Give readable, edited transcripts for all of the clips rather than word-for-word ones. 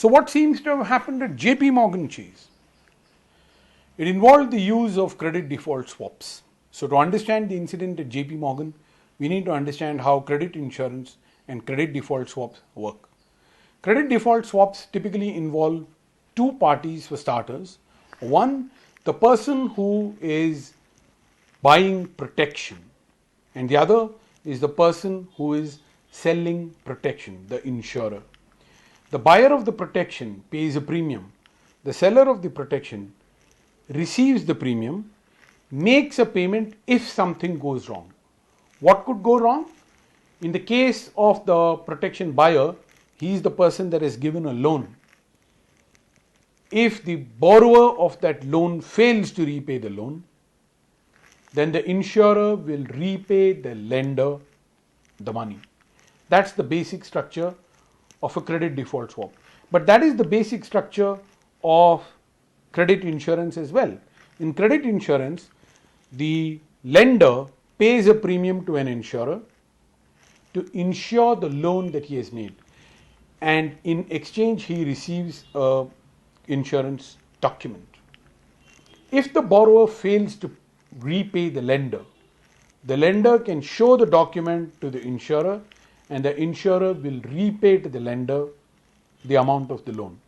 So what seems to have happened at JP Morgan Chase? It involved the use of credit default swaps. So to understand the incident at JP Morgan, we need to understand how credit insurance and credit default swaps work. Credit default swaps typically involve two parties for starters. One, the person who is buying protection, and the other is the person who is selling protection, the insurer. The buyer of the protection pays a premium. The seller of the protection receives the premium, makes a payment if something goes wrong. What could go wrong? In the case of the protection buyer, he is the person that has given a loan. If the borrower of that loan fails to repay the loan, then the insurer will repay the lender the money. That's the basic structure of a credit default swap. But that is the basic structure of credit insurance as well. In credit insurance, the lender pays a premium to an insurer to insure the loan that he has made, and in exchange he receives a insurance document. If the borrower fails to repay the lender can show the document to the insurer, and the insurer will repay to the lender the amount of the loan.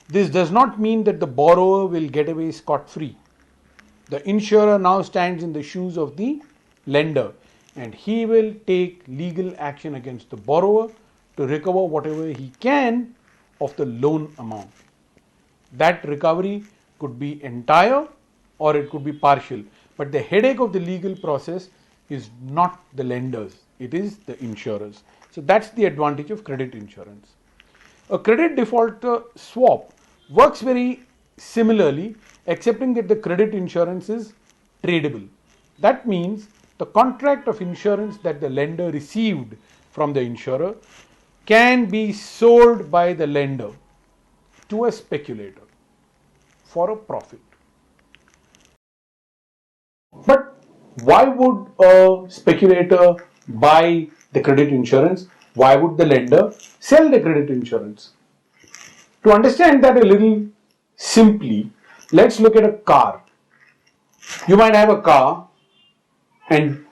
This does not mean that the borrower will get away scot-free. The insurer now stands in the shoes of the lender, and he will take legal action against the borrower to recover whatever he can of the loan amount. That recovery could be entire or it could be partial, but the headache of the legal process is not the lenders, it is the insurers. So that's the advantage of credit insurance. A credit default swap works very similarly, excepting that the credit insurance is tradable. That means the contract of insurance that the lender received from the insurer can be sold by the lender to a speculator for a profit. But why would a speculator buy the credit insurance? Why would the lender sell the credit insurance? To understand that a little simply, let's look at a car. You might have a car, and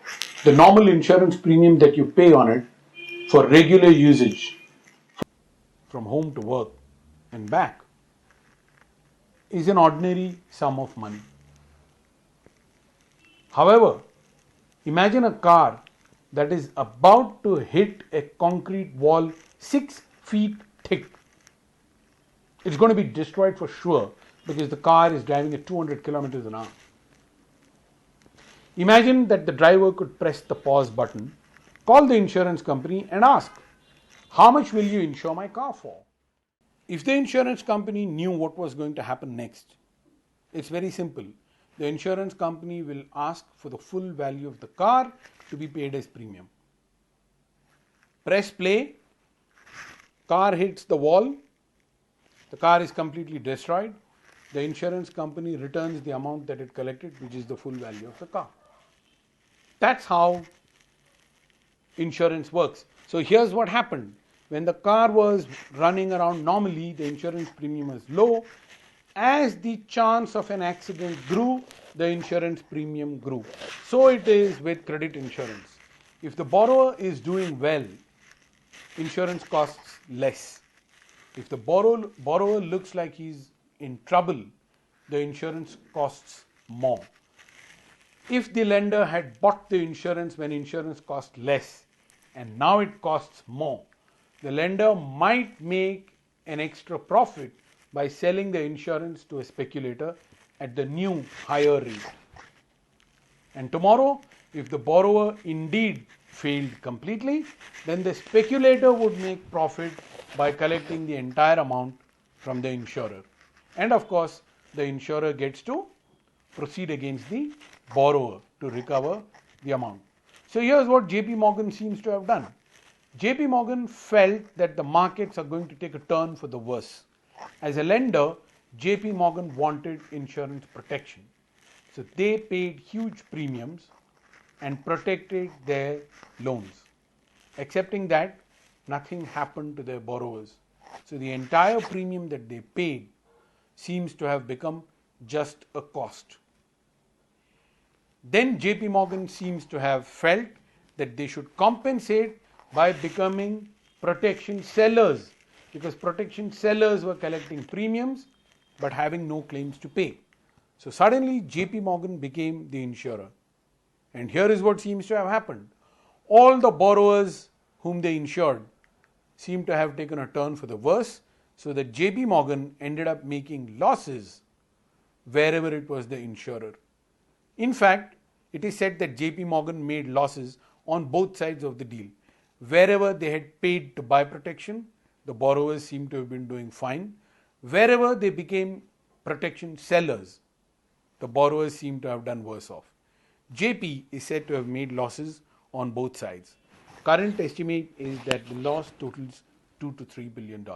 the normal insurance premium that you pay on it for regular usage from home to work and back is an ordinary sum of money. However, imagine a car that is about to hit a concrete wall 6 feet thick. It's going to be destroyed for sure because the car is driving at 200 kilometers an hour. Imagine that the driver could press the pause button, call the insurance company and ask, how much will you insure my car for? If the insurance company knew what was going to happen next, it's very simple. The insurance company will ask for the full value of the car to be paid as premium. Press play, car hits the wall, the car is completely destroyed. The insurance company returns the amount that it collected, which is the full value of the car. That's how insurance works. So here's what happened. When the car was running around normally, the insurance premium was low. As the chance of an accident grew, the insurance premium grew. So it is with credit insurance. If the borrower is doing well, insurance costs less. If the borrower looks like he's in trouble, the insurance costs more. If the lender had bought the insurance when insurance cost less and now it costs more, the lender might make an extra profit by selling the insurance to a speculator at the new higher rate. And tomorrow, if the borrower indeed failed completely, then the speculator would make profit by collecting the entire amount from the insurer. And of course, the insurer gets to proceed against the borrower to recover the amount. So here's what JP Morgan seems to have done. JP Morgan felt that the markets are going to take a turn for the worse. As a lender, JP Morgan wanted insurance protection. So they paid huge premiums and protected their loans. Accepting that, nothing happened to their borrowers. So the entire premium that they paid seems to have become just a cost. Then JP Morgan seems to have felt that they should compensate by becoming protection sellers, because protection sellers were collecting premiums but having no claims to pay. So suddenly JP Morgan became the insurer. And here is what seems to have happened. All the borrowers whom they insured seem to have taken a turn for the worse, so that JP Morgan ended up making losses wherever it was the insurer. In fact, it is said that JP Morgan made losses on both sides of the deal. Wherever they had paid to buy protection, the borrowers seem to have been doing fine. Wherever they became protection sellers, the borrowers seem to have done worse off. JP is said to have made losses on both sides. Current estimate is that the loss totals $2 to $3 billion.